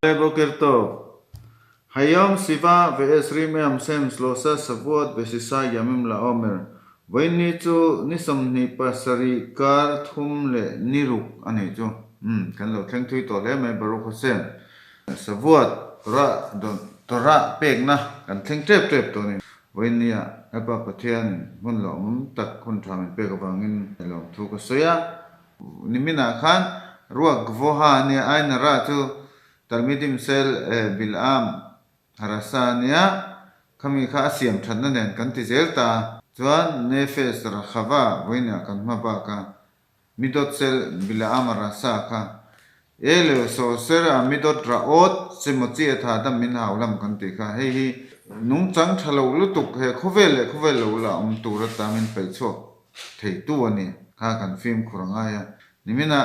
Bokerto Hayom Siva Vesri Meam Sem Slosa Savuot Vesisa Yamim La Omer Vaini chu Nisom Ni Pasari Kar Thum Le Niruk Ani chu kan lo thleng thui to le mai Baruch Hosem Savuot Tora Pek na kan thleng trep to ni Vaini ya apa pathian mun lo tak kun thamen pe ka bangin lo thu ka soya nimina khan ruak voha ni aina ra chu Talmidim sel Bilam Harasania kami kha asiam thanna nen kan ti zelta chuan nefes rakhava voina kan mapa ka midot sel Bilam Harasa kha ele so sera midot raot semochi atha da min haulam kan ti kha hi nung chang thalo lutuk he khovel lo la tur ta min pe cho thei tu ani kha kan film khuranga ya nimina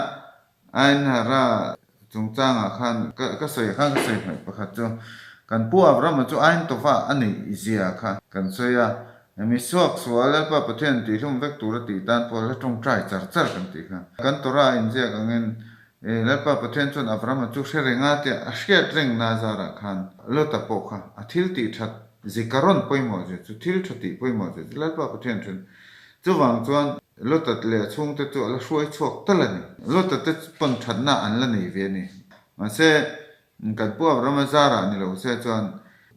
ain hara chung changa khan ka soi khan ka soi mai pakhat chu kan pu avram chu ain to fa ani izia kha kan soya mi suak suala pa pathen ti hlum vek tur ti tan pol la tong trai char kan ti kha kan tora in je kangen la pa pathen chun avram chu sherenga te ashke treng na zara khan lo ta po kha athil ti that zikaron poimo je chu thil thati poimo je la pa pathen chun chu wang chuan lotat le chung te chu la hruai chuak talani lotat te pon thatna an la nei ve ni ma se kan pu ramazara ni lo se chuan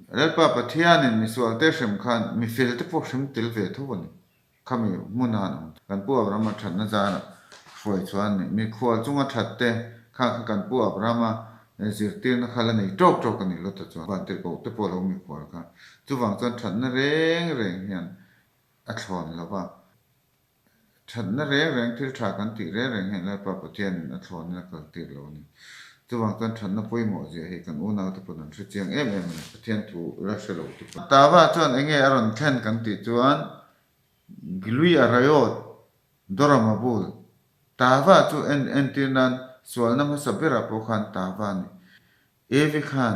relpa pathian in misual te shem khan mi fil te po shem til ve thobani khami munan kan pu rama thatna zara hruai chuan mi khwal chunga thatte kha kan pu rama zirtir na khala nei tok ani lotat chuan ban te ko te po lo mi khwal kha chu wang chuan thatna reng hian a thlon lova Thadna reng til tha kan ti reng hen la pa pathian a thlon na kal ti lo ni chuwang kan thadna poimo je he kan una ta pon thri chiang em pathian thu ra shelo ti tawa chuan enge aron thlen kan ti chuan gilui arayot doramabul tawa chu en tinan sualna ma sabera po khan tawa ni evi khan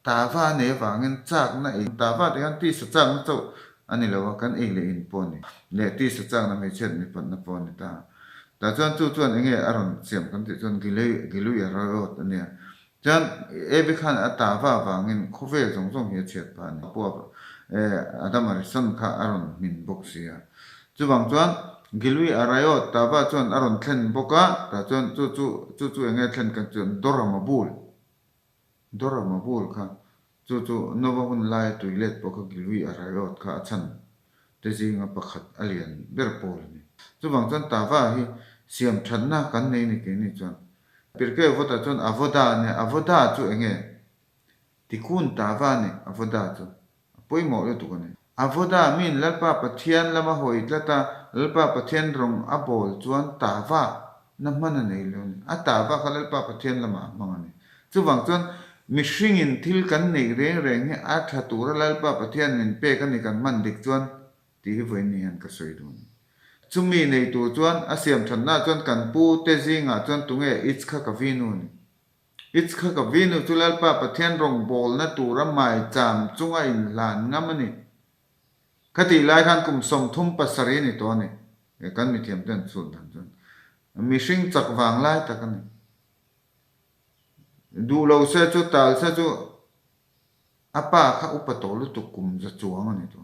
tawa ne wangin chak na e tawa de kan ti sa chang chu ani lo kan e le in poni le ti sa chang na me chet mi pan na poni ta chuan chuan enge aron siam kan ti chuan gilui arayot ania chuan evi khan atawa wangin khove jong hi chet pa ni po adam arison kha aron min boxia chuwang chuan gilui arayot tawa chuan aron thlen boka ta chuan chu enge thlen kan chuan doramabul kha chu nova hun lai toilet po ka gilui arayot kha achan te jinga pakhat alian ber pol ni chuwang chuan tawa hi siam thanna kan nei ni ke ni chuan pirke vota chuan avoda chu enge tikun tawa ni avoda chu poimo le tu ne avoda min lalpa pathian lama hoi tlata lalpa pathian rong abol chuan tawa na mana nei lo ni a tawa kha lalpa pathian lama mangani chuwang chuan mishringin thil kan nei reng he a tha tur lalpa pathian min pe kan ni kan man dik chuan ti hi voin ni han ka soi dun chumi nei tu chuan asiam thanna chuan kan pu te zinga chuan tunge ichkha ka vinu ni ichkha ka vinu chu lalpa pathian rong bol na tura mai cham chunga in lan ngamani khati lai khan kum som thum pasari ni to ni kan mi thiam ten chun dan chuan mishring chak wang lai takani du lo se chu tal se chu apa kha upato lu tu kum za chuang ani to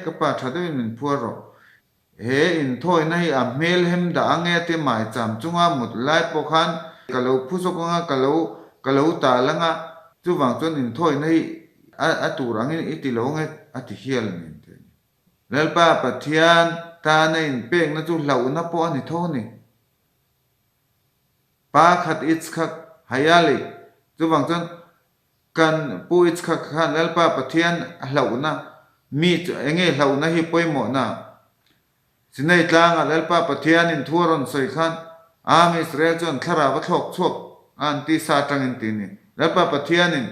ka pa thade min phuaro he in thoi nai a mel hem da ange te mai cham chunga mut lai po khan kalau phuso nga kalau ta langa chu wang chon in thoi nai a tu rang in iti lo nge ati hial min te lalpa pathian ta nei in pek na chu hlau na po ani thoni pa khat ichkhak hayali chuwang chuan kan pu ichkha khan lalpa pathian hlauna mi enge hlauna hi poimo na sinai tlanga lalpa pathian in thuaron soi khan ami israel chon thlara wa thlok chok an ti sa tangin ti ni lalpa pathian in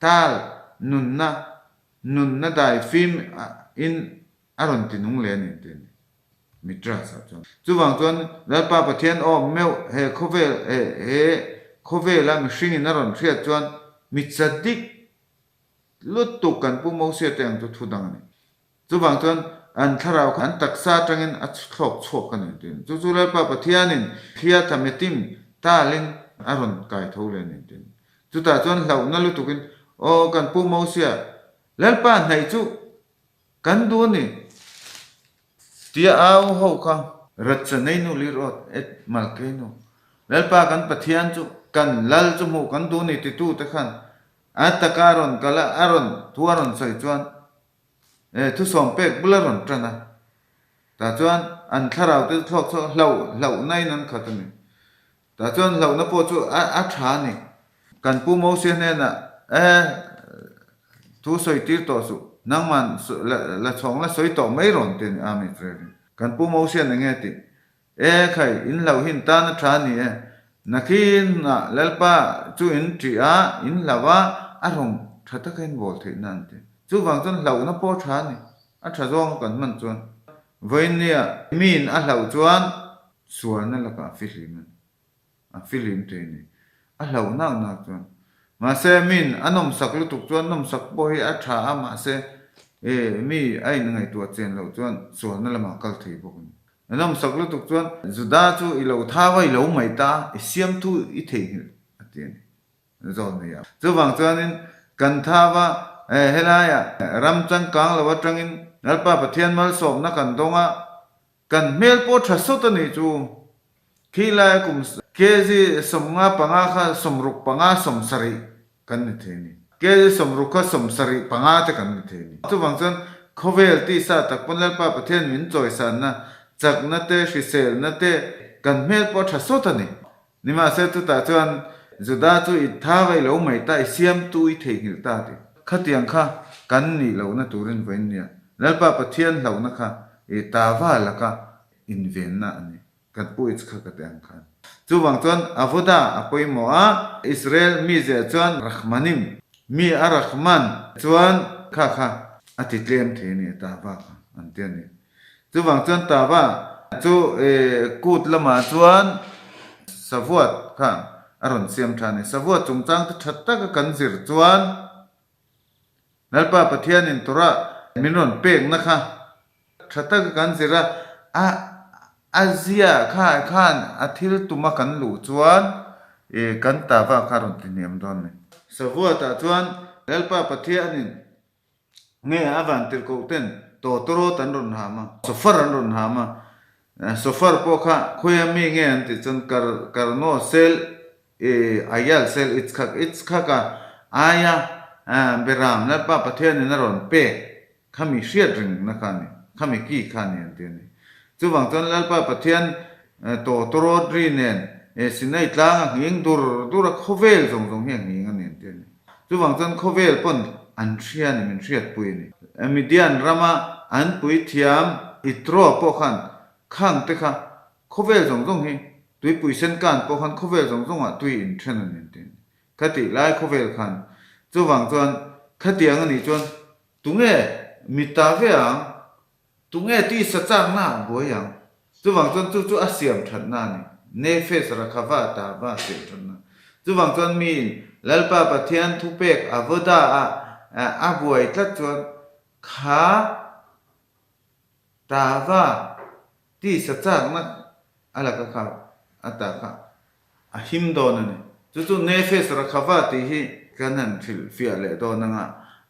tal nunna dai film in aron ti nung le ni ti mitra sa chon chuwang chuan lalpa pathian o meu he khove lang shing in aron thriat chuan mitsadik lutuk kan pu mo se teng tu thudang ni chuwang chuan an tharau khan taksa tangin a thlok chok kan tin chu lalpa pathianin thia thametim talin aron kai thole ni tin chú ta chuan lau na lu tukin o kan pu mo sia lalpa nei chu kan du ni tia au ho kha rat cha nei nu li rot et mal ke nu lalpa kan pathian chu kan lal chu mu kan du ni ti tu te khan atakaron kala aron tuaron sai chuan thu som pek bularon trana ta chuan an tharau te thlok tho lau nai nan khatani ta chuan lau na po chu a tha ni kan pu mo sia ne na thu soi tir to su nang man la chong la soi to mai ron ten ami tre kan pu mo sia ne nge ti khai in lau hin ta na tha ni nakin na lalpa chu in tri a in lawa arong thata kain bol the nan te chu wang chon lau na po tha ni a tha zong kan man chuan voinia min a lau chuan sual na la ka filim te ni a lau na chuan ma se min anom sak lu tuk chuan nom sak bo hi a tha a ma se mi ai na ngai tu chen lo chuan sual na la ma kal thei bo ni anom sak lu tuk chuan juda chu i lo tha wai lo mai ta i siam thu i thei hi atien zon ne ya chu wang chuan in kan tha wa helaya ram chang kang lo wa tangin nalpa pathian mal som na kan donga kan mel po tha so ta ni chu khila kum kezi somnga panga kha somruk panga somsari kan ni theni kezi somruk kha somsari panga te kan ni theni chu wang chuan khovel ti sa tak ponal pa pathian min choi san na chak na te shisel na te kan mel po tha so ta ni nima se tu ta chuan juda chu i tha vai lo mai ta siam tu i thei hil ta ti khatiang kha kan ni lo na turin vein nia lalpa pathian lo na kha e ta wa la ka in ven na ani kan pu ich kha ka tang khan chu wang chuan avoda apoi mo a Israel mi je chuan rahmanim mi a rahman chuan kha ati tlem the ni ta wa an tian ni chu wang chuan ta wa chu kut lama chuan savuat kha aron siam thani savuat chungchang that ta ka kan zir chuan lalpa pathian in tora minon pek na kha thata ka kan zira azia khan athil tuma kan lu chuan kan ta wa karon ti niam don ni savuat ta chuan lalpa pathian in nge avan tir ko ten to toro tan ron hama sofar an ron hama sofar po kha khoya mi nge an ti chon karno sel ayal sel itskha ka aya beram na pa pathian in ron pe khami hriat ring na khani khami ki khani an ti ni chu wang chon lal pa pathian to toro dri nen sinai tlang hing dur khovel jong heng hing an ti ni chu wang chon khovel pon an thrian min thriat pui ni midian rama an pui thiam itro po khan khang te kha khovel jong hi tui pui sen kan po khan khovel jong a tui in thran an ti khati lai khovel khan chu wang chuan khatiang ani chuan tunge mita ve ang tunge ti sa chang na bo yang chu wang chuan chu asiam that na ni ne fe sara khawa ta ba se thun na chu wang chuan mi lalpa pathian thu pek avoda a buai tlat chuan kha ta wa ti sa chang na ala ka kha ata kha a him do na ni chu ne fe sara khawa ti hi kanan thil fia le do na nga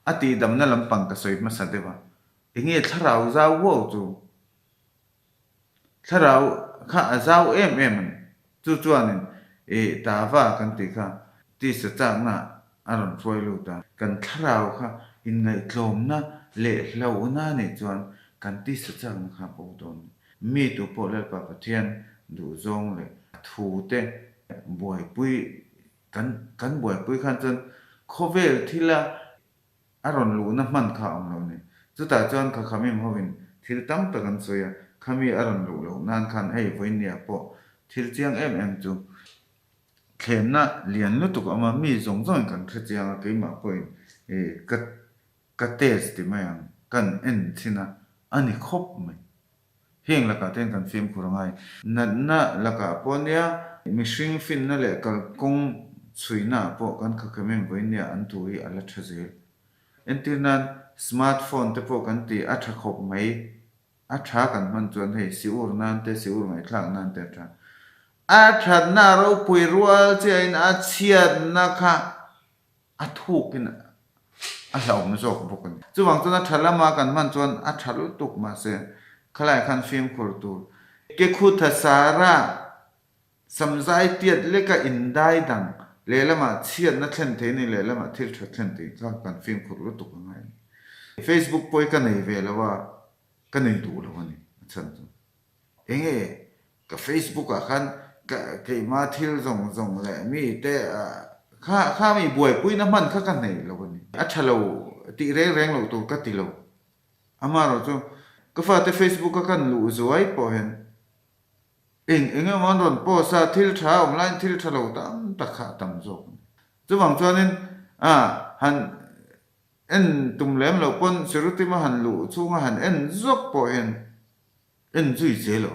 ati dam na lampang ka soi ma sa dewa inge tharau zau wo chu tharau kha zau em chu chuan ta wa kan ti kha ti sa chang na aron foi lu ta kan tharau kha in ngai tlom na le hlau na ne chuan kan ti sa chang kha po don mi tu po le pa pathian du zong le thu te buai pui kan buai pui khan chon khovel thila aron lu na man kha am lo ni chu ta chuan kha khamim hovin thil tam ta kan soya khami aron lu lo nan khan hei voinia po thil chiang em chu khem na lian lu tuk ama mi zong kan thra chiang ke ma poi ka test ti ma yang kan en thina ani khop mai heng la ka ten kan film kurangai na la ka ponia mishing fin na le kal kong suina po kan khamim voinia an tu hi ala thaze internet smartphone te po kan ti a tha khop mai a tha kan man chuan hei siur nan te siur ngai thlang nan te tha a tha na ro pui rual che in a chiat na kha a thuk in a hlom zok bok ani chuwang chuna thalama kan man chuan a thalu tuk ma se khalai khan film khur tu ke khu tha sara samzai tiat leka indai dang lelama chiat na thlen the ni lelama thil tha thlen ti cha kan film khur lu tuk ngai Facebook poi ka nei ve lawa ka nei tu lo ani chan chu enge ka Facebook a khan ka ke ma thil zong zong le mi te kha mi buai pui na man kha kan nei lo ani a thalo ti reng lo tu ka ti lo ama ro chu ka fa te Facebook ka kan lu zuai po hen eng man ron po sa thil tha online thil thalo tam ta kha tam zo chu wang chuanin han en tum lem lo pon siruti ma han lu chunga han en zok po hen en zui je lo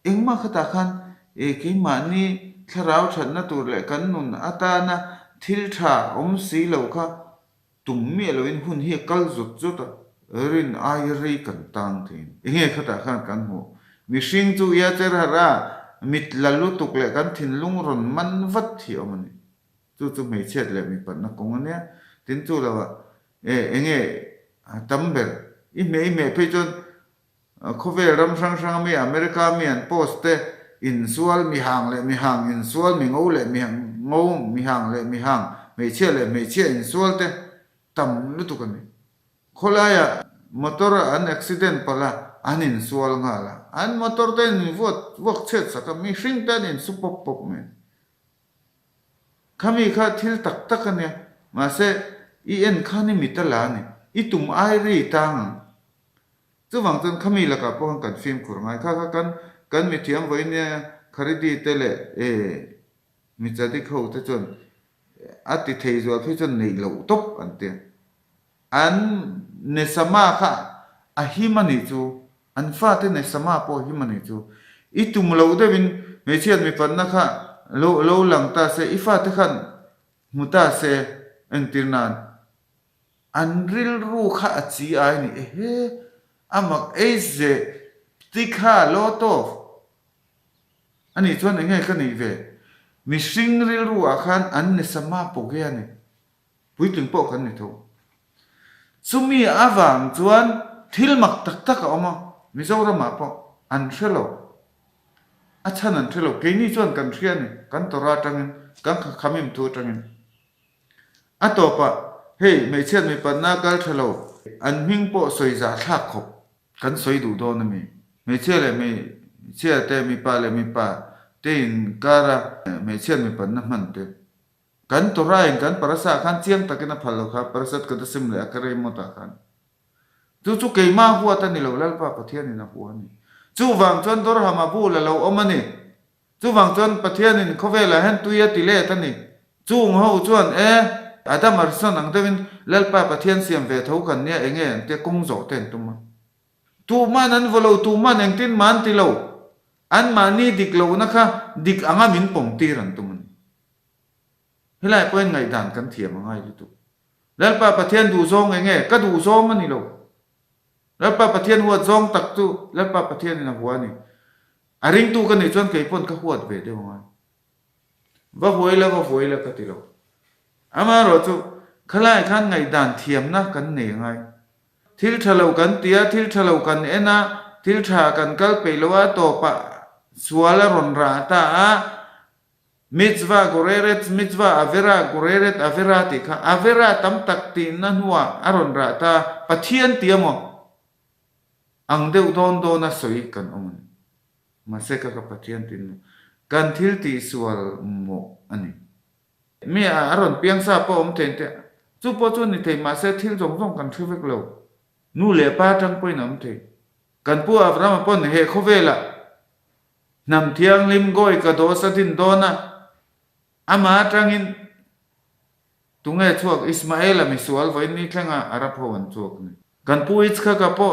eng ma khata khan e ki ma ni tharau than na tur le kan nun ata na thil tha si lo kha tum mi lo in hun hi kal zut zut rin ai ri kan tang thin enge khata khan kan ho mi sing chu ya cher hara mit lalu tuk le kan thin lung ron man vat thi omani chu mei chet le mi pan na kong ania tin chu lawa enge tamber i me pe chon khove ram sang mi America mi an post te in sual mi hang in sual mi ngau le mi hang ngau mi hang le mi hang me che in sual te tam lu tu kan khola ya motor an accident pala an in sual nga la an motor te ni vot chet saka mi hring tan in supop pop me khami kha thil tak ania ma se i en khani mitala ni i tum ai ri tang chu wang chon khami la ka pon kan film khur ngai kha kan mi thiam voi ne kharidi tele mi chadi khau te chon ati thei zo phe chon nei lo top an te an ne sama kha a himani chu an fa te ne sama po himani chu i tum lo de bin me chiat mi pan na kha lo lang ta se i fa te khan muta se en tirnan an ril ru kha achi ai ni he amak eze tikha lo to ani chuan enge ka nei ve mi sing ril ru a khan an ne sama po ge ani pui tung po kan ni tho sumi awang chuan thil mak tak oma mi zora ma po an thelo achan an thelo ke ni chuan kan thria ni kan tora tangin kan khamim thu tangin atopa hey me chen mi pan na kal thelo an hing po soi za thak khop kan soi du do na me che le me che te mi pa le mi pa te in kara me chen mi pan na man te kan tora in kan parasa khan chiang takena phalo kha parasat ka sim le akare mo ta khan chu ke ma huwa ta ni lo lal pa pathian ni na huwa ni chu wang chon dor hama bu la lo omani chu wang chon pathian in khovela hen tuya tile ta ni chu ho chuan adam arson ang devin lalpa pathian siam ve tho kan nia enge te kong zo ten tuma tu man an volo tu man eng tin man ti lo an mani dik lo na kha dik anga min pom ti ran tuman hilai poin ngai dan kan thiam ngai tu lalpa pathian du zong enge ka du zong ani lo lalpa pathian huat zong tak tu lalpa pathian na huwa ni aring tu kan ni chon ke pon ka huat ve de ngai va voila ka ti lo ama ro chu khalai khan ngai dan thiam na kan nei ngai thil thalo kan tia thil thalo kan ena thil tha kan kal pe lowa to pa suala ron ra ta mitzva goreret mitzva avera ti kha avera tam tak ti na nuwa aron ra ta pathian tiamo ang deu don na soi kan omun maseka ka pathian tin kan thil ti sual mo ani mi aron piang sa po om ten te chu po chu ni thei ma se thil jong kan thivek lo nu le pa tang poi nam the kan pu avram pon he khovela nam thiang lim goi ka do sa din do na ama tangin tunge chuak ismaela mi sual voi ni thlanga arap howan chuak ni kan pu ich kha ka po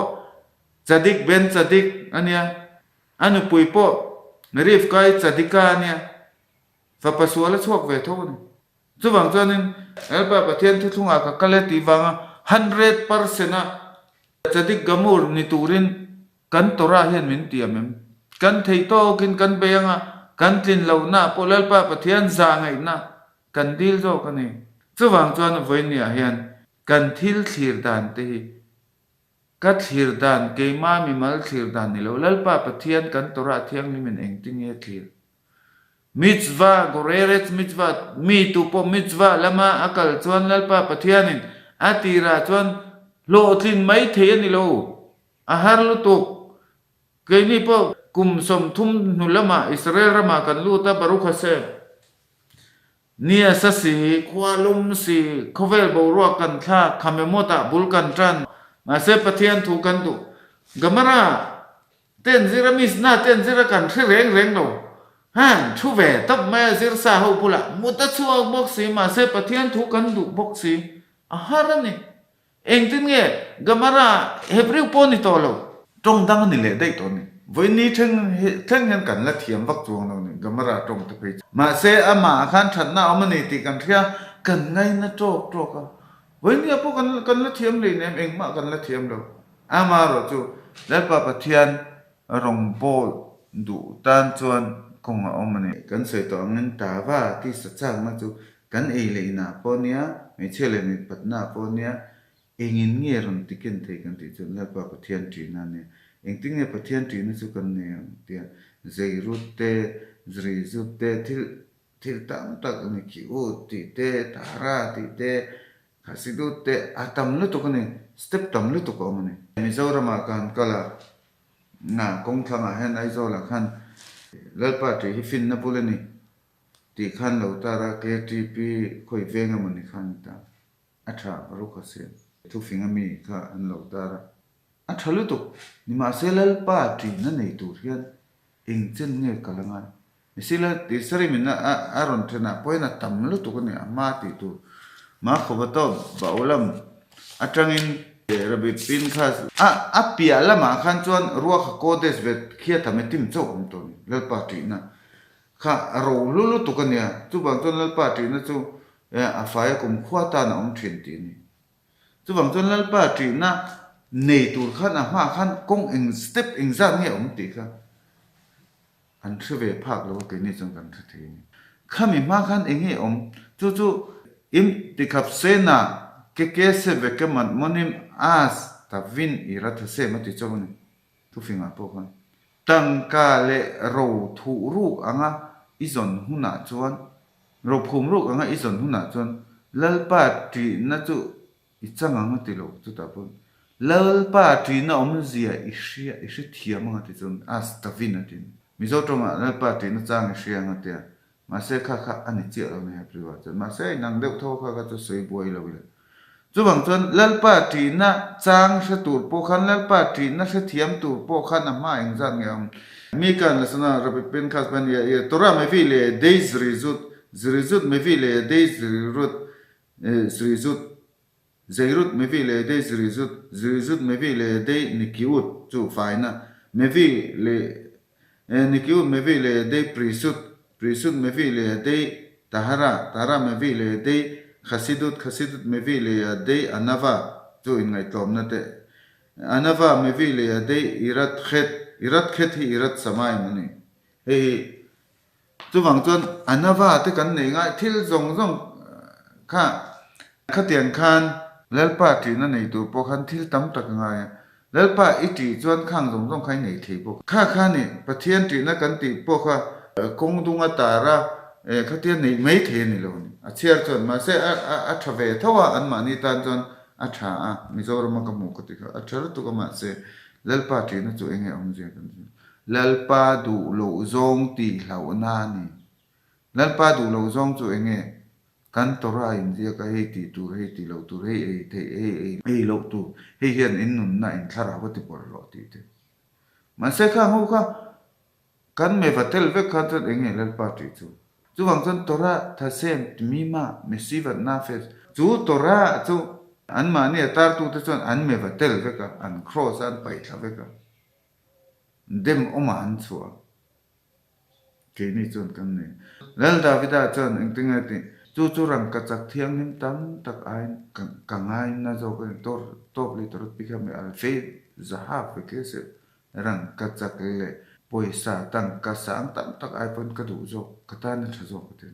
chadik ben chadik ania anu pui po narif kai chadika ania fa pasuala chuak ve tho ni chuwang chuanin elpa pathian thu thunga ka kale ti wanga 100% a chadik gamur ni turin kan tora hian min tiamem kan thei to kin kan beanga kan tin lo na polal pa pathian za ngai na kan dil zo kani chu wang chuan voi ni a hian kan thil thlir dan te hi ka thlir dan keima mi mal thlir dan ni lo lalpa pathian kan tora thiang ni min eng ting e thlir mitzvah goreret mitzvah mi tu po mitzvah lama akal chuan lalpa pathianin atira chuan lo thlin mai the ni lo a har lu tu keini po kum som thum nu lama Israel rama kan lu ta baruch hashem nia sa si khwalum si khovel bo ro kan tha khamemota bul kan tran ma se pathian thu kan tu gamara ten zira mis na ten zira kan thre reng reng lo han thu ve tap ma zir sa ho pula muta chuak bok si ma se pathian thu kan du bok si a harani engtin nge gamara hebrew poni to lo trong dang ni le dai to ni với ní theng nhân cảnh là thiểm vắc chuông đâu này gamara trong tập ấy mà sẽ ama khan thật nào mà này thì cần thia cần ngay nó trộp trộp à với ní apo cần là thiểm liền em mà cần là thiểm đâu ama rồi chú let pa pathian rong bol du tan chuan kong a om này cần soi to ngân ta va ti sa chang ma chú cần ei le na ponia me chele me patna ponia engin nge ron tiken thei kan ti chu let pa pathian tri na ne eng ting e pathian tri na chu kan ne tia zeirut te zrizut te thil tam tak ni ki u ti te tara ti te hasidut te atam lu to kan step tam lu to ko mane mizorama kan kala na kong thanga hen ai zo la khan lalpa tri hi fin na pulani ti khan lo tara KTP khoi venga mani khan ta atha ru ka se thu finga mi kha an lo tara a thalu tu ni ma selal pa tri na nei tu hian eng chen nge kalanga misila ti sari min a ron thena poina tamlu tu ne ama ti tu ma khobato baulam atangin rabi pin kha a pia lama khan chuan ruwa kha kodes vet khia thametim cho om to lal pa tri na kha ro lulu tu kan ya chu bang ton lal pa tri na chu a faya kum khwa ta na om thin ti ni chu bang ton lal pa tri na nei tur khan a ma khan kong eng step eng za nge om ti kha an thve phak lo ke ni chang kan thi khami ma khan eng he om chu chu im ti khap se na ke se ve ke man monim as ta vin irat se ma ti chong ni tu finga po khan tang ka le ro thu ru anga izon huna chuan ro phum ru anga izon huna chuan lalpa ti na chu ichang anga ti lo chu ta pon lalpa tri na om zia ishi thiam nga ti chun as ta vin atin mizo toma lalpa tri na chang ishi nga te ma se kha ani chi lo ne priwa chun ma se nang deu tho kha chu sei boi lo le chu bang chun lalpa tri na chang sha tur po khan lalpa tri na sha thiam tur po khan na ma eng zan nge mi kan la sana rabi pen khas ban ya tora me vi le days rizut me vi le days rizut zeirut me vi le de zrizut me vi le de nikiut chu faina me vi le nikiut me vi le de prisut me vi le de tahara me vi le de khasidut me vi le de anava chu in ngai tom na te anava me vi le de irat khet hi irat samai mani he chu wang chuan anava te kan nei ngai thil zong kha khatian khan lalpa tri na nei tu po khan thil tam tak nga lalpa iti chuan khang zong khai nei thei po kha ni pathian tri na kan ti po kha kong dunga tara khatian nei mai the ni lo ni a chiar chuan ma se a thave thawa an ma ni tan chuan a tha a mizoram ka mu ko ti kha a thar tu ka ma se lalpa tri na chu enge om je kan lalpa du lo zong ti hlau na ni lalpa du lo zong chu enge kan tora in dia ka he ti tu he ti lo tu he e lo tu he hian in nun na in thara wa ti por lo ti te man se kha hu kha kan me vatel ve kha ta enge lal pa ti chu wang chon tora tha sem mi ma me si va na fe chu tora chu an ma ne tar tu te chon an me vatel ve ka an cross an pai tha ve ka dem o ma an chua ke ni chon kan ne lal davida chon eng tinga ti chu rang ka chak thiang nim tam tak ai ka ngai na zo ko tor li tor pi kha me al fe zaha fe ke se rang ka chak le poisa tang ka sang tam tak ai pon ka du zo ka ta na tha zo ko te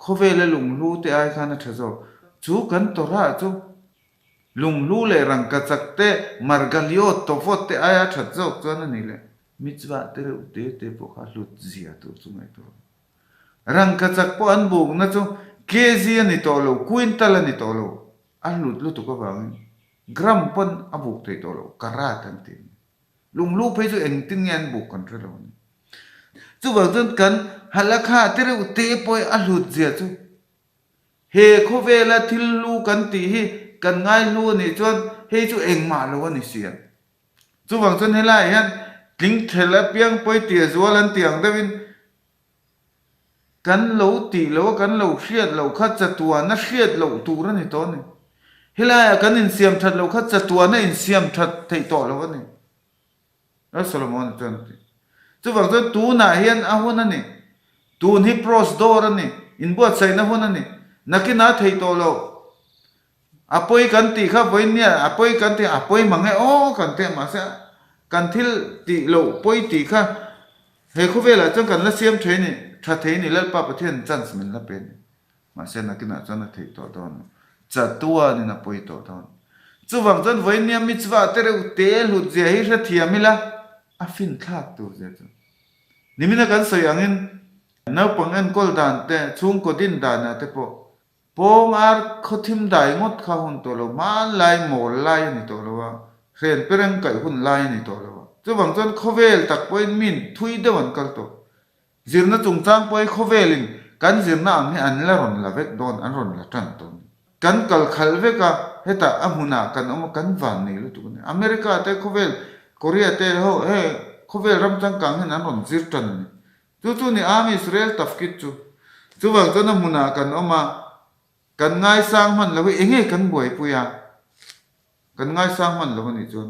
kho ve le lung lu te ai kha na tha zo chú kan tora chú lung lu le rang ka chak te margalio to vot te aya that jok chuan ani le mitzwa te reuh te po kha hlut zia tur chu mai to rang ka chak po an buk na chu kg ani to lo quintal ani to lo a hlut lu tu ka wang gram pon a buk te to lo karat an tin lung lu phei chu eng tin ngan buk kan re lo ni chu wang chun kan halakha te reuh te poi a hlut zia chu he kho vela thil lu kan ti hi kan ngai lu ni chuan he chu eng ma lo ani sian chu wang chun helai hian tling thela piang poi tia zual an tiang dewin kan lo ti lo kan lo hriat lo khat cha tua na hriat lo tu ra ni to ni helai kan in siam that lo khat cha tua na in siam that thei to lo ani a solomon chuan chu wang chun tu na hian a hun ani tu ni pros dor ani in buat sai na hun ani nakina thei to lo apoi kan ti kha voin nia apoi kan ti apoi mangai o kan te ma sa kan thil ti lo poi ti kha he khu vela chang kan la siam the ni tha the ni lal pa pathian chance min la pen ma se nakina chana thei to don cha tua ni na poi to don chu wang chan voin nia mitzwa te re te lu je hi ra thiamila a fin thak tu je chu nimina kan soi angin nau pangan kol dan te chung ko din dan na te po pong ar khothim dai ngot kha hun to lo man lai mol lai ni to lo wa ren pereng kai hun lai ni to lo chu wang chon khovel tak poin min thui de wan kal to zirna chung chang poi khovelin kan zirna ang he an la ron la vek don an ron la tan to kan kal khal veka heta amuna kan om kan van nei lu tu ne america te khovel korea te ho he khovel ram chang kang han an ron zir tan ni chu ni am israel tafkit chu wang chon amuna kan oma kan ngai sang man lo enge kan boi puya kan ngai sang man lo ni chon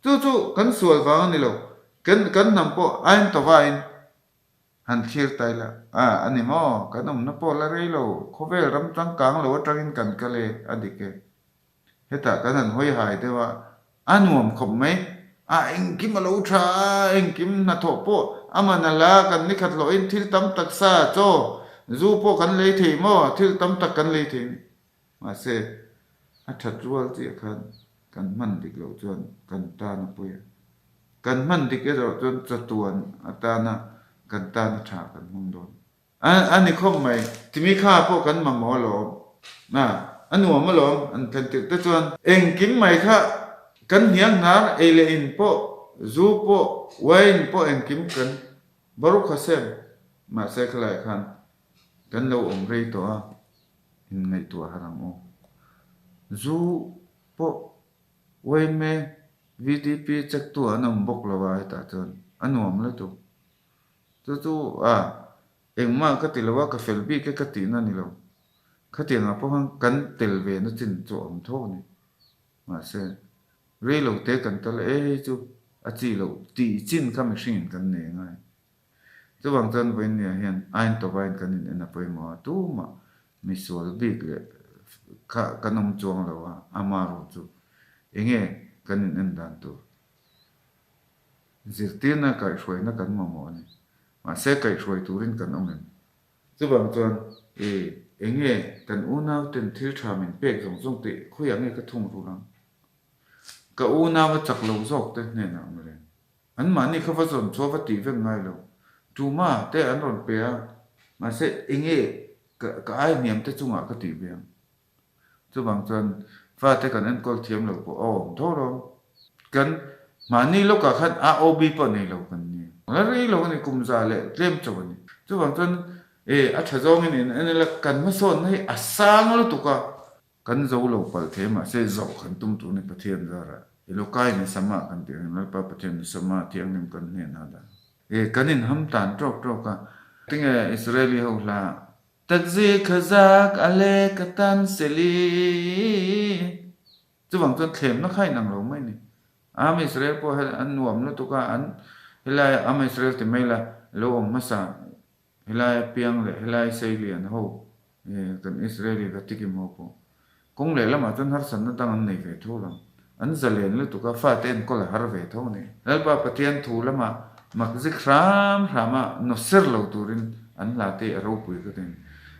chu kan sual wang ni lo kan nam po ain to vain han khir tai la ani mo kan om na po la rei lo khovel ram tang kang lo tangin kan kale adike heta kan han hoi hai de wa anuam khom mai eng kim lo tha eng kim na tho po amana la kan ni khat lo in thil tam tak sa cho zu po kan lei thei mo thil tam tak kan lei thei ma se a that rual chi kan man dik lo chuan kan ta na puya kan man dik e ro chuan chatuan atana kan ta na tha kan mong don ani khom mai timi kha po kan ma mo lo na anu ma lo an kan ti te chuan eng kim mai kha kan hiang nar ele in po zu po wain po eng kim kan baruch hasem ma se khlai khan kan lo om rei to in ngai to haram o zu po wai me vdp chak tu anam bok lawa ta chon anuam la tu chu engma ka tilawa ka felbi ke ka ti na ni lo khati nga po hang kan telve na chin cho om tho ni ma se rei lo te kan tal e chu a chi lo ti chin ka machine kan ne ngai chu wang chan voin nia hian ain to vain kan in na poi mo tu ma mi sol big le ka kanom chuang lo wa ama ro chu enge kan in dan tu zirtina kai shoi na kan mo ni ma se kai shoi turin kan omen chu wang chan enge kan unau ten thil tha min pek jong jong te khuyang e ka thung ru lang ka unau chak lo jok te ne na mre an ma ni khawa zon chowa ti ve ngai lo tu ma te an ron pe ma se enge ka ai niam te chunga ka ti ve chu bang chan fa te kan an kol thiam lo po om tho ro kan ma ni lo ka khat a ob po nei lo kan ni la ri lo ni kum za le tlem chaw ni chu bang chan a tha zong in an la kan ma son nei a sang lo tu ka kan zo lo pal the ma se zo khan tum tu ni pathian za ra elokai ni sama kan ti na pa pathian ni sama thiang nim kan ne na da kanin ham tan trok ka tinga israeli ho la takzi khazak ale katan seli chu bang chan thlem na khai nang lo mai ni am israel po an nuam lo tu ka an helai am israel te mai la lo om masa helai piang le helai seilian ho kan israeli ka tikim ho po kung le lama chan har san na tang an nei ve tho lam an zalen lu tu ka fa ten ko la har ve tho ni lal pa pathian thu lama makzik rama no ser lo turin an la te ro pui ka ten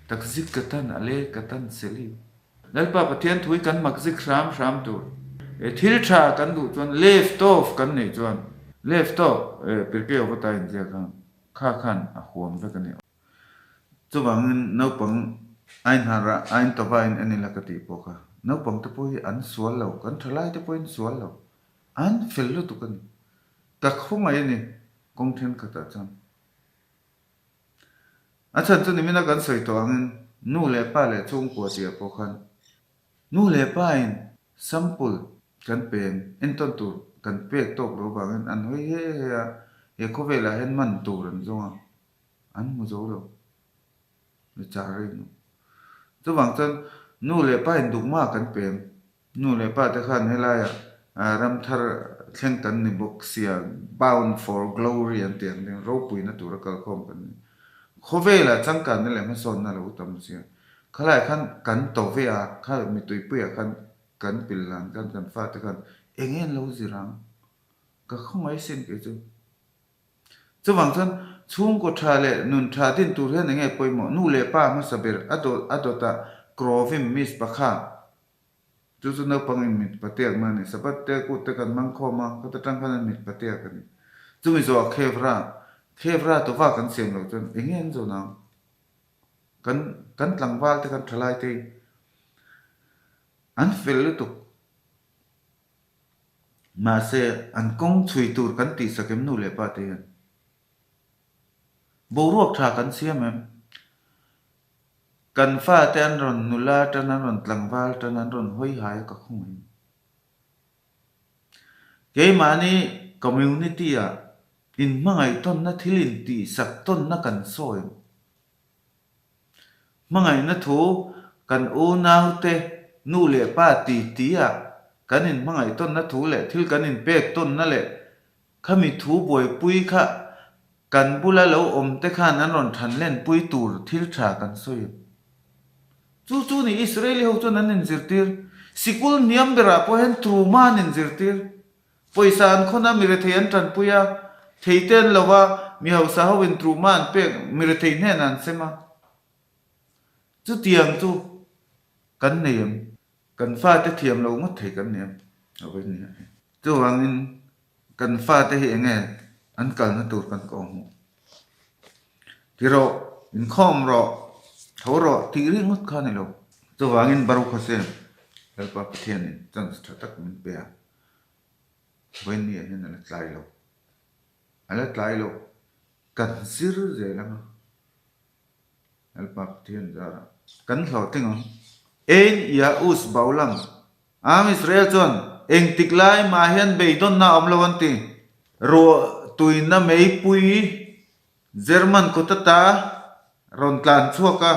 tak zik katan ale katan seli lalpa pathian thui kan mak zik ram tur thil tha kan du chuan left off kan nei chuan left off pirke ovata in ja kha khan a huam ve kan ni chuwang no pang ain hara ain to vain ani lakati poka no pang te poi an sual lo kan thalai te poi sual lo an fel lu tu kan ta khungai ni kong then khata cham achan chu ni mina kan soi to angin nu le pa le chung ko tia pokhan nu le pa in sampul kan pen en ton tu kan pek tok ro bangin an hoi he ko vela hen man tu ran zonga an mu zo lo le cha re nu chu wang chan nu le pa in duk ma kan pen nu le pa te khan helaya ram thar thleng kan ni bok sia bound for glory and tiang ding ro pui na tur kal khom kan kho vela changkan ne le ma son na lo tam sia khalai khan kan to ve a kha mi tui pui a khan kan pilan kan fa te khan engen lo zirang ka khomai sin ke chu wang chan chung ko tha le nun tha tin tur he nge poi mo nu le pa ma saber ado ta krovim mis pa kha chu na pangin mit patek ma ni sabat te ku te kan mang kho ma ka ta tang khan mit patek kan chu mi zo khevra to wa kan sem lo chun engen zo na kan tlangwal te kan thalai te an fel tu ma se an kong chui tur kan ti sakem nu le pa te bo ruak tha kan siam em kan fa te an ron nula tan an ron tlangwal tan an ron hoi hai ka khong ke mani community a in mangai ton na thilin ti sak ton na kan soi mangai na thu kan u nau te nu le pa ti a kan in mangai ton na thu le thil kan in pek ton na le khami thu boi pui kha kan bula lo om te khan an ron than len pui tur thil tha kan soi chu ni israeli ho chon an in zirtir sikul niam bera po hen truman in zirtir poisa an khona mire theian tan puya theiten lawa mi hausa ho in truman pe mire thei ne nan sema chu tiang chu kan nem kan fa te thiam lo ngot thei kan nem awen ni chu wangin kan fa te hi nge an kal na tur kan ko mu tiro in khom ro thoro ti ri ngot kha ne lo chu wangin baru khase helpa pathian ni chan statak min pe a wen ni hen ala tlai lo kan sir je lama helpa pathian jara kan thlo ting ein ya us baulam am israel chon eng tiklai ma hian beidon na omlowan ti ro tuina mei pui german kotata ron tlan chuaka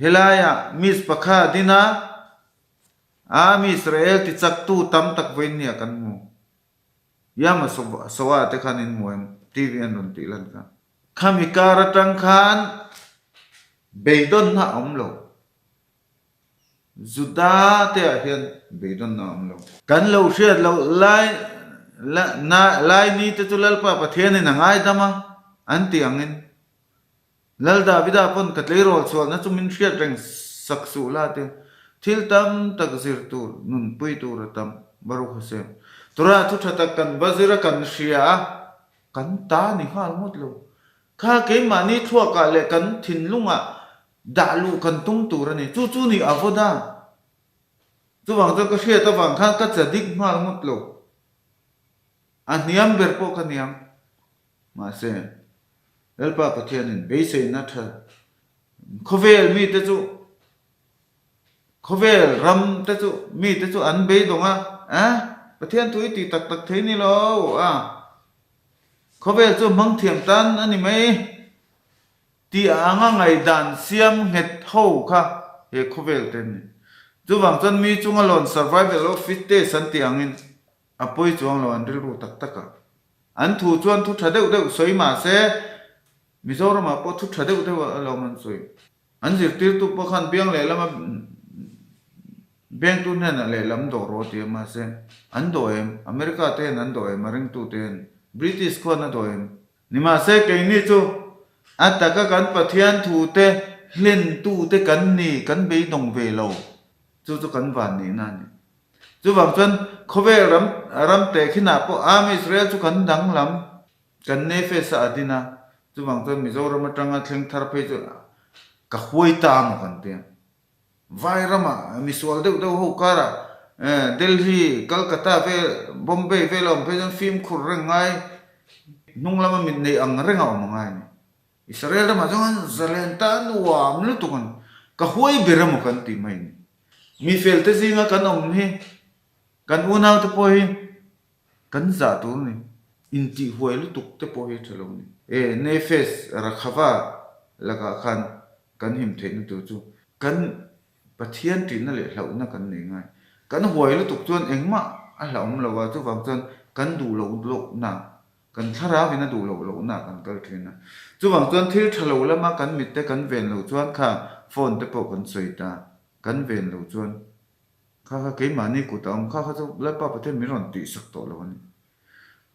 helaya mis pakha dina am israel ti chak tu tam tak vein nia kan mu yama sowa te khanin muem tv an ron ti lan ka khami karatang khan beidon na omlo Juda te hian beidon na omlo kan lo hriat lo lai ni te tulal pa pathian in angai dama anti angin lal davida pon katleirol chol na chumin hriat reng saksu la te thil tam tak zir tur nun pui tur tam baru khase tura thu thata kan bazira kan hria kan ta ni hal mot lo kha ke mani thua ka le kan thin lunga dalu kan tung tur ani chu ni avoda chu wang ka hria ta wang kha ka chadik mal mot lo an niam ber po ka niam ma se elpa pathian in beise na tha khovel mi te chu khovel ram te chu mi te chu an be donga pathian thui ti tak thei ni lo khovel chu mang thiam tan ani mai ti anga ngai dan siam het ho kha he khovel ten chu wang chan mi chunga lon survival of fit te san ti angin apoi chuang lo an ril ru tak ka an thu chuan thu thadeu soi ma se mizoram a po thu thadeu lo man soi an zir tir tu pakhan biang le lama beng tu na le lam do ro ti ma se an do em america te an do em ring tu ten british ko na do em ni ma se ke ni chu ataka kan pathian thu te len tu te kan ni kan be dong ve lo chu kan van ni na ni chu wang chuan khove ram te khina po am Israel chu kan dang lam kan ne fe sa adina chu wang chuan Mizoram atanga thleng thar pe chu ka huai ta ma kan te vai rama miswal de ho kara Delhi Calcutta ve Bombay ve lom pe film khur rengai nung lama min nei ang renga mangai ni Israel da ma jong zalenta nuam lu tukon ka huai beram kan ti mai mi fel te zinga kan om hi kan unau te po hi kan za tu ni in ti huai lu tuk te po hi thalo ni nefes rakhawa laga khan kan him the ni tu chu kan pathian tin na le hlau na kan nei ngai kan huai lu tuk chuan engma a hlaum lawa chu wang chuan kan du lo na kan thara vina du lo na kan kal thina chu wang chuan thil thalo lama kan mit te kan ven lo chuan kha phone te po kan soita kan ven lo chuan kha ke mani ku tam kha chu la pa pathe mi ron ti sak to lo ni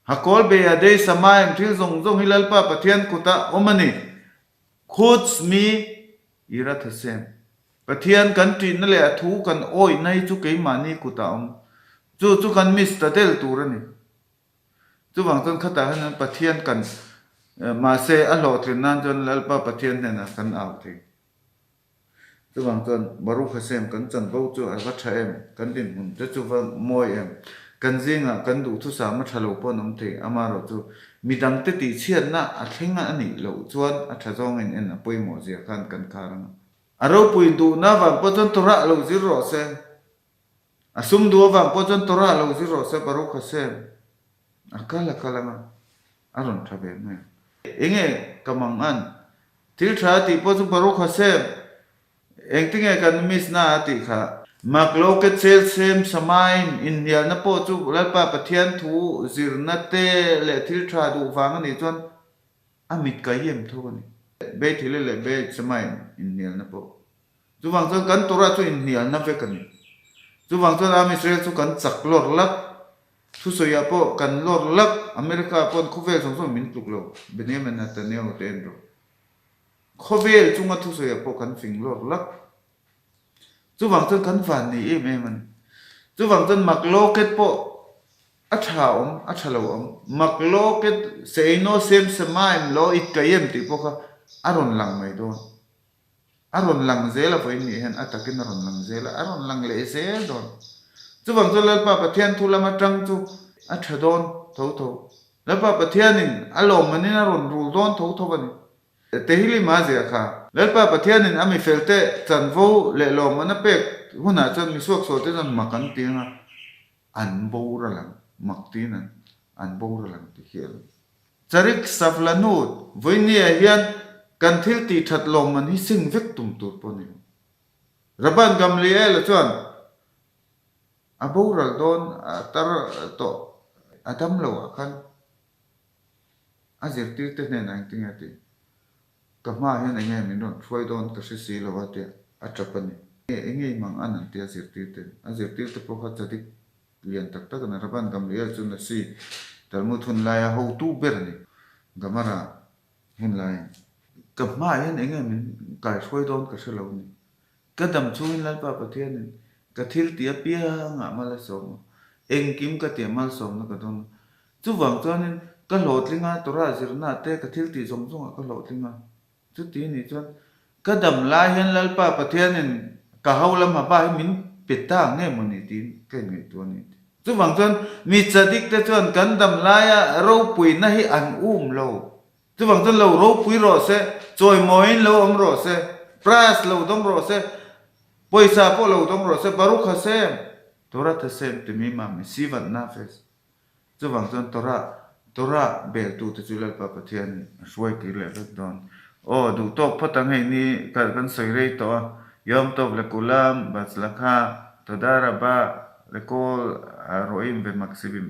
hakol be ade samai thil zong hilal pa pathian ku ta omani khuts mi ira thasem pathian kan ti na le thu kan oi nai chu ke mani ku ta chu kan mis ta del turani chu wang chuan khata han pathian kan ma se a lo thrin nan chuan lalpa pathian ne na kan au the chu wang chuan baru khasem kan chan bo chu a va tha em kan din mun te chu va moi em kan zinga kan du thu sa ma thalo po nom the amaro chu midang te ti chian na a thenga ani lo chuan a tha zong en a poi mo zia kan kharang aro pui du na wang po chuan tora lo zero se asum du wang po chuan tora lo zero se baru khasem akala kalanga aron thabe me enge kamang an thil tha ti po chu baru khasem engtinge kan mis na ti kha makloke chel sem samain india na po chu lalpa pathian thu zirna te le thil tha du wang ani chon amit ka yem tho ni be thile le be samain india na po chu wang chon kan tora chu india na ve kan chu wang chon am Israel chu kan chak lor lak thu soya po kan lor lak America pon khovel song min tuk lo Benjamin Netanyahu ten ro khovel chunga thu soya po kan fing lor lak chu wang chon kan van ni em man chu wang chon makloket po a thalo makloket seino sem samaim lo ikayem ti po kha aron lang mai do aron lang zela po ni hen atakin aron lang zela aron lang le zel don chu wang chon lalpa pathian thu lama tang chu a thadon tho lalpa pathianin alom manin aron rul don tho bani tehili ma zia kha lalpa pathianin ami felte chanvo le lo mana pek huna chan mi suak so te jan makan tinga an bora lang maktinan an bora lang ti hial charik savlanut voinia hian kan thil ti that lom man hi sing vek tum tur poni raban gamliel chuan aboral don tar to adam lo khan azir ti te ne nang tinga ti kama hian enge min ron foi don ka si lo wa te atapani enge mang anan ti azir ti te po kha chadik lian tak tak na raban gamliel chun na si talmud hun la ya ho tu ber ni gamara hun lai kama hian enge min kai foi don ka se lo ni kadam chuin lalpa pathian ka thil ti apia nga mala som eng kim ka te mal som na ka don chu wang chuanin ka hlotlinga tora zirna te ka thil ti zong ka hlotlinga chu ti ni chuan kadam la hian lalpa pathianin ka haulam ma ba min peta nge moni tin ke nge tu ni chu wang chuan mi chadik te chuan kan dam la ya ro pui na hi an lo chu wang chuan lo ro pui ro se choi moin lo om ro se pras lo dom ro se poisa po lo dom ro se baruch hasem tora tasem te mi ma mi sivan nafes chu wang chuan tora bel tu te chu lalpa pathian shwai ki le don o du tok phatang hei ni kan soi rei to yom tov lekulam batzlakha toda raba lekol roim ve maksibim